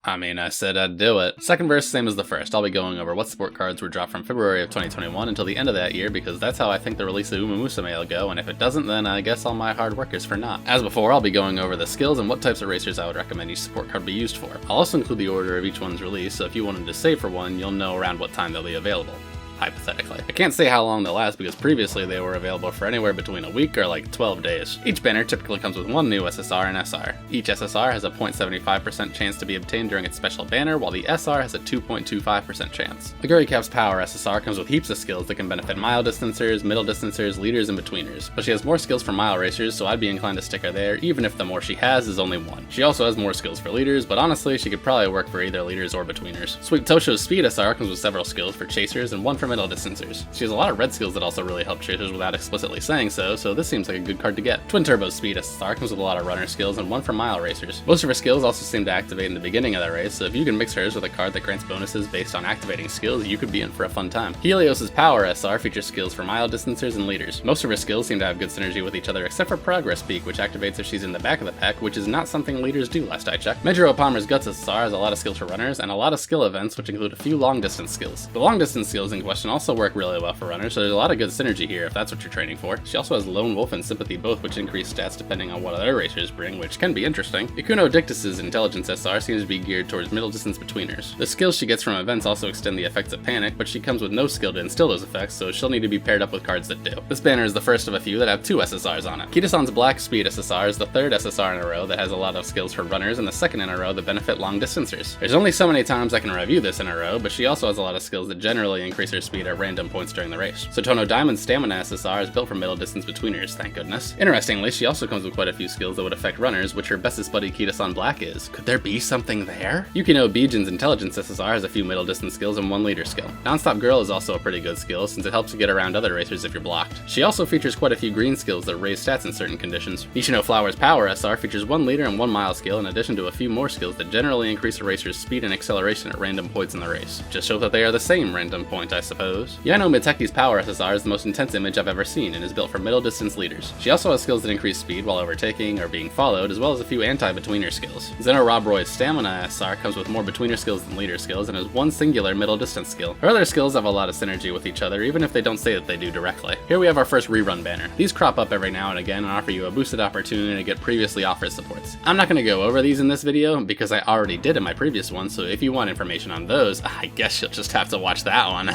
I mean, I said I'd do it. Second verse, same as the first. I'll be going over what support cards were dropped from February of 2021 until the end of that year, because that's how I think the release of umamusume will go, and if it doesn't, then I guess all my hard work is for naught. As before, I'll be going over the skills and what types of racers I would recommend each support card be used for. I'll also include the order of each one's release, so if you wanted to save for one, you'll know around what time they'll be available. Hypothetically. I can't say how long they'll last because previously they were available for anywhere between a week or like 12 days. Each banner typically comes with one new SSR and SR. Each SSR has a 0.75% chance to be obtained during its special banner, while the SR has a 2.25% chance. Aguri Cap's Power SSR comes with heaps of skills that can benefit mile distancers, middle distancers, leaders, and betweeners, but she has more skills for mile racers, so I'd be inclined to stick her there, even if the more she has is only one. She also has more skills for leaders, but honestly, she could probably work for either leaders or betweeners. Sweet Tosho's Speed SR comes with several skills for chasers and one for middle distancers. She has a lot of red skills that also really help chasers without explicitly saying so this seems like a good card to get. Twin Turbo's Speed SSR comes with a lot of runner skills and one for mile racers. Most of her skills also seem to activate in the beginning of the race, so if you can mix hers with a card that grants bonuses based on activating skills, you could be in for a fun time. Helios's Power SR features skills for mile distancers and leaders. Most of her skills seem to have good synergy with each other except for Progress Peak, which activates if she's in the back of the pack, which is not something leaders do last I checked. Majuro Palmer's Guts SSR has a lot of skills for runners and a lot of skill events, which include a few long distance skills. The long distance skills in question also work really well for runners, so there's a lot of good synergy here if that's what you're training for. She also has Lone Wolf and Sympathy both, which increase stats depending on what other racers bring, which can be interesting. Ikuno Dictus's Intelligence SR seems to be geared towards middle distance betweeners. The skills she gets from events also extend the effects of Panic, but she comes with no skill to instill those effects, so she'll need to be paired up with cards that do. This banner is the first of a few that have two SSRs on it. Kitasan's Black Speed SSR is the third SSR in a row that has a lot of skills for runners and the second in a row that benefit long distancers. There's only so many times I can review this in a row, but she also has a lot of skills that generally increase her speed at random points during the race. Sotono Diamond's Stamina SSR is built for middle distance betweeners, thank goodness. Interestingly, she also comes with quite a few skills that would affect runners, which her bestest buddy Kitasan Black is. Could there be something there? Yukino Bijin's Intelligence SSR has a few middle distance skills and one leader skill. Nonstop Girl is also a pretty good skill since it helps you get around other racers if you're blocked. She also features quite a few green skills that raise stats in certain conditions. Nishino Flower's Power SR features one leader and one mile skill in addition to a few more skills that generally increase a racer's speed and acceleration at random points in the race. Just show that they are the same random point, I suppose. Yano Miteki's Power SSR is the most intense image I've ever seen and is built for middle distance leaders. She also has skills that increase speed while overtaking or being followed, as well as a few anti-betweener skills. Zeno Rob Roy's Stamina SR comes with more betweener skills than leader skills and has one singular middle distance skill. Her other skills have a lot of synergy with each other, even if they don't say that they do directly. Here we have our first rerun banner. These crop up every now and again and offer you a boosted opportunity to get previously offered supports. I'm not going to go over these in this video because I already did in my previous one, so if you want information on those, I guess you'll just have to watch that one.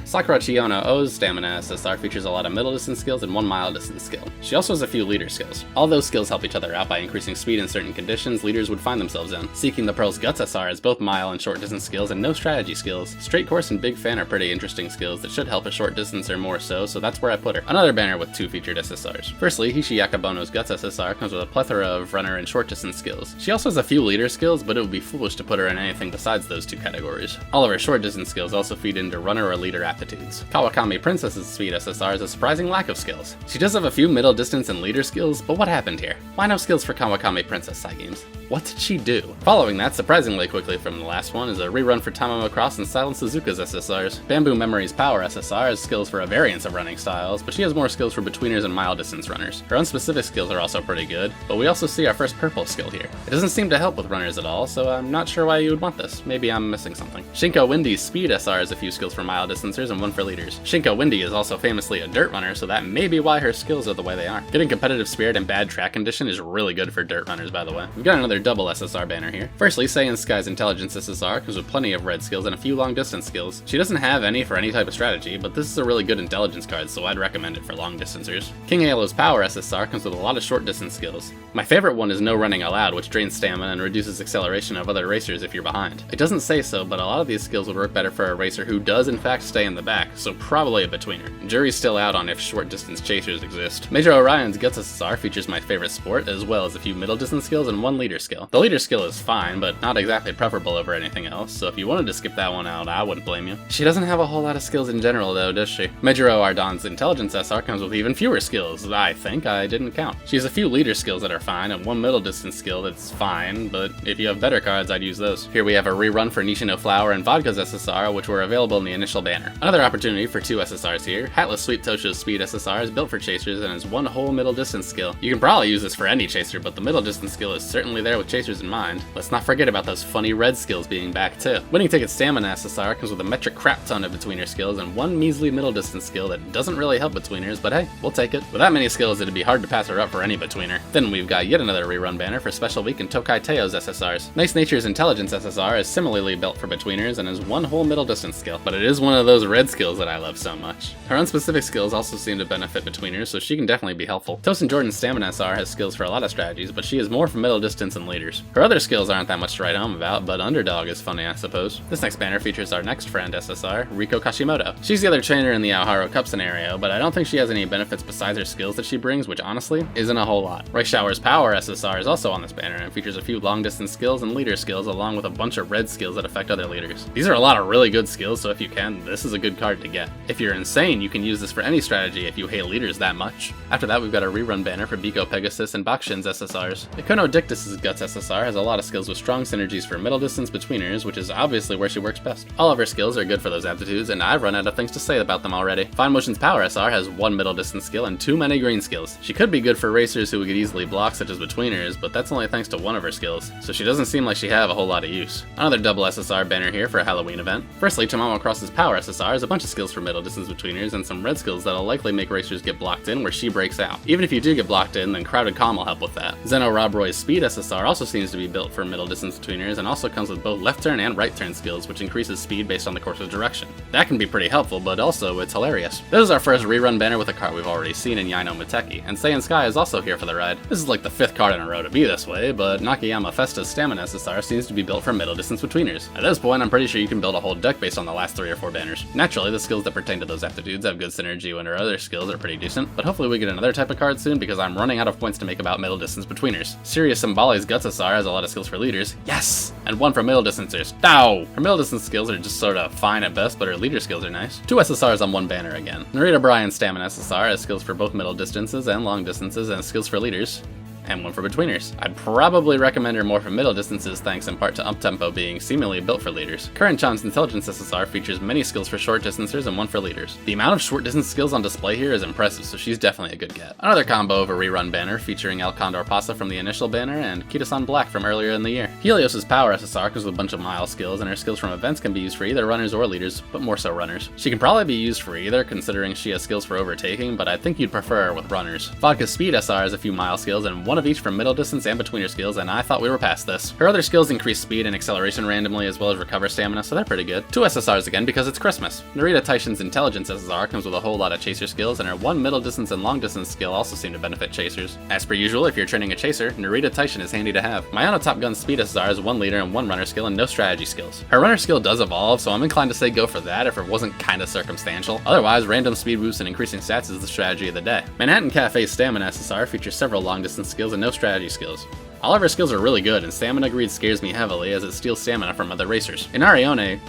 Sakura Chiono O's Stamina SSR features a lot of middle distance skills and one mile distance skill. She also has a few leader skills. All those skills help each other out by increasing speed in certain conditions leaders would find themselves in. Seeking the Pearl's Guts SR has both mile and short distance skills and no strategy skills. Straight Course and Big Fan are pretty interesting skills that should help a short distance or more so that's where I put her. Another banner with two featured SSRs. Firstly, Hishi Yakabono's Guts SSR comes with a plethora of runner and short distance skills. She also has a few leader skills, but it would be foolish to put her in anything besides those two categories. All of her short distance skills also feed into runner or leader aptitudes. Kawakami Princess's Speed SSR has a surprising lack of skills. She does have a few middle distance and leader skills, but what happened here? Why no skills for Kawakami Princess side games? What did she do? Following that, surprisingly quickly from the last one, is a rerun for Tamamo Cross and Silent Suzuka's SSRs. Bamboo Memory's Power SSR has skills for a variance of running styles, but she has more skills for betweeners and mile distance runners. Her unspecific skills are also pretty good, but we also see our first purple skill here. It doesn't seem to help with runners at all, so I'm not sure why you would want this. Maybe I'm missing something. Shinko Windy's Speed SR has a few skills for mile distancers and one for leaders. Shinko Windy is also famously a dirt runner, so that may be why her skills are the way they are. Getting competitive spirit and bad track condition is really good for dirt runners, by the way. We've got another double SSR banner here. Firstly, Saiyan Sky's Intelligence SSR comes with plenty of red skills and a few long distance skills. She doesn't have any for any type of strategy, but this is a really good intelligence card, so I'd recommend it for long distancers. King Halo's Power SSR comes with a lot of short distance skills. My favorite one is No Running Allowed, which drains stamina and reduces acceleration of other racers if you're behind. It doesn't say so, but a lot of these skills would work better for a racer who does in fact stay in the back, so probably a betweener. Jury's still out on if short distance chasers exist. Major Orion's Guts SSR features my favorite sport, as well as a few middle distance skills and one leader skill. The leader skill is fine, but not exactly preferable over anything else, so if you wanted to skip that one out, I wouldn't blame you. She doesn't have a whole lot of skills in general though, does she? Majuro Ardon's Intelligence SR comes with even fewer skills. I think I didn't count. She has a few leader skills that are fine and one middle distance skill that's fine, but if you have better cards, I'd use those. Here we have a rerun for Nishino Flower and Vodka's SSR, which were available in the initial special banner. Another opportunity for 2 SSRs here. Hatless Sweet Tosho's Speed SSR is built for chasers and is one whole middle distance skill. You can probably use this for any chaser, but the middle distance skill is certainly there with chasers in mind. Let's not forget about those funny red skills being back too. Winning Ticket Stamina SSR comes with a metric crap ton of betweener skills and one measly middle distance skill that doesn't really help betweeners, but hey, we'll take it. With that many skills, it'd be hard to pass her up for any betweener. Then we've got yet another rerun banner for Special Week in Tokai Teo's SSRs. Nice Nature's Intelligence SSR is similarly built for betweeners and is one whole middle distance skill, but it is one of those red skills that I love so much. Her unspecific skills also seem to benefit betweeners, so she can definitely be helpful. Tosin Jordan's Stamina SR has skills for a lot of strategies, but she is more for middle distance and leaders. Her other skills aren't that much to write home about, but Underdog is funny, I suppose. This next banner features our next friend SSR, Riko Kashimoto. She's the other trainer in the Aoharu Cup scenario, but I don't think she has any benefits besides her skills that she brings, which honestly isn't a whole lot. Reichschauer's Power SSR is also on this banner and features a few long distance skills and leader skills along with a bunch of red skills that affect other leaders. These are a lot of really good skills, so if you can, this is a good card to get. If you're insane, you can use this for any strategy if you hate leaders that much. After that, we've got a rerun banner for Biko Pegasus and Bakshin's SSRs. Ikono Dictus's Guts SSR has a lot of skills with strong synergies for middle distance betweeners, which is obviously where she works best. All of her skills are good for those aptitudes, and I've run out of things to say about them already. Fine Motion's Power SR has one middle distance skill and too many green skills. She could be good for racers who would get easily blocked, such as betweeners, but that's only thanks to one of her skills, so she doesn't seem like she have a whole lot of use. Another double SSR banner here for a Halloween event. Firstly, Tamamo Cross's Power SSR has a bunch of skills for middle distance betweeners and some red skills that'll likely make racers get blocked in where she breaks out. Even if you do get blocked in, then Crowded Calm will help with that. Zeno Robroy's Speed SSR also seems to be built for middle distance betweeners and also comes with both left turn and right turn skills, which increases speed based on the course's direction. That can be pretty helpful, but also it's hilarious. This is our first rerun banner with a card we've already seen in Yaino Muteki, and Saiyan Sky is also here for the ride. This is like the 5th card in a row to be this way, but Nakayama Festa's Stamina SSR seems to be built for middle distance betweeners. At this point, I'm pretty sure you can build a whole deck based on the last 3 or 4 banners. Naturally, the skills that pertain to those aptitudes have good synergy when her other skills are pretty decent, but hopefully we get another type of card soon because I'm running out of points to make about middle distance betweeners. Sirius Symboli's Guts SR has a lot of skills for leaders, yes, and one for middle distancers, ow! Her middle distance skills are just sorta fine at best, but her leader skills are nice. 2 SSRs on one banner again. Narita Bryan's Stamina SSR has skills for both middle distances and long distances and skills for leaders, and one for betweeners. I'd probably recommend her more for middle distances thanks in part to Uptempo being seemingly built for leaders. Current-Chan's Intelligence SSR features many skills for short distancers and one for leaders. The amount of short distance skills on display here is impressive, so she's definitely a good get. Another combo of a rerun banner featuring El Condor Pasa from the initial banner and Kitasan Black from earlier in the year. Helios's Power SSR comes with a bunch of mile skills, and her skills from events can be used for either runners or leaders, but more so runners. She can probably be used for either, considering she has skills for overtaking, but I think you'd prefer her with runners. Vodka's Speed SR has a few mile skills, and one of each for middle distance and betweener skills, and I thought we were past this. Her other skills increase speed and acceleration randomly as well as recover stamina, so they're pretty good. 2 SSRs again because it's Christmas. Narita Taishin's Intelligence SSR comes with a whole lot of chaser skills, and her one middle distance and long distance skill also seem to benefit chasers. As per usual, if you're training a chaser, Narita Taishin is handy to have. Mayano Top Gun's Speed SSR has one leader and one runner skill and no strategy skills. Her runner skill does evolve, so I'm inclined to say go for that if it wasn't kinda circumstantial. Otherwise, random speed boosts and increasing stats is the strategy of the day. Manhattan Cafe's Stamina SSR features several long distance skills and no strategy skills. All of her skills are really good, and Stamina Greed scares me heavily as it steals stamina from other racers. In Arione,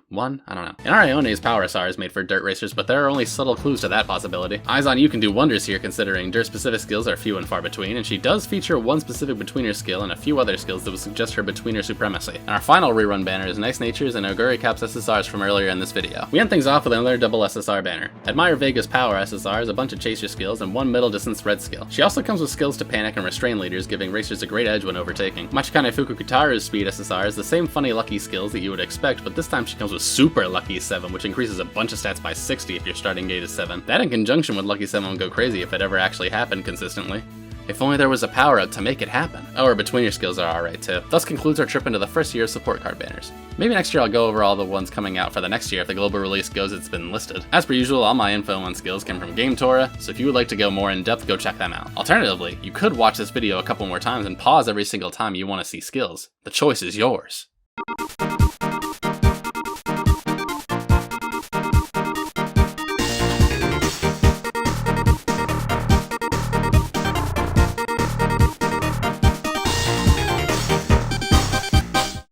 One? I don't know. In Arione's Power SR is made for dirt racers, but there are only subtle clues to that possibility. Eyes on You can do wonders here considering dirt-specific skills are few and far between, and she does feature one specific betweener skill and a few other skills that would suggest her betweener supremacy. And our final rerun banner is Nice Nature's and Oguri Cap's SSRs from earlier in this video. We end things off with another double SSR banner. Admire Vega's Power SSR is a bunch of chaser skills and one middle distance red skill. She also comes with skills to panic and restrain leaders, giving racers a great edge when overtaking. Machikane Fukukutaru's Speed SSR is the same funny lucky skills that you would expect, but this time she comes with Super Lucky 7, which increases a bunch of stats by 60 if your starting gate is 7. That in conjunction with Lucky 7 would go crazy if it ever actually happened consistently. If only there was a power-up to make it happen. Oh, her betweener skills are alright too. Thus concludes our trip into the first year of support card banners. Maybe next year I'll go over all the ones coming out for the next year if the global release goes it's been listed. As per usual, all my info on skills came from Game Tora, so if you would like to go more in depth, go check them out. Alternatively, you could watch this video a couple more times and pause every single time you want to see skills. The choice is yours.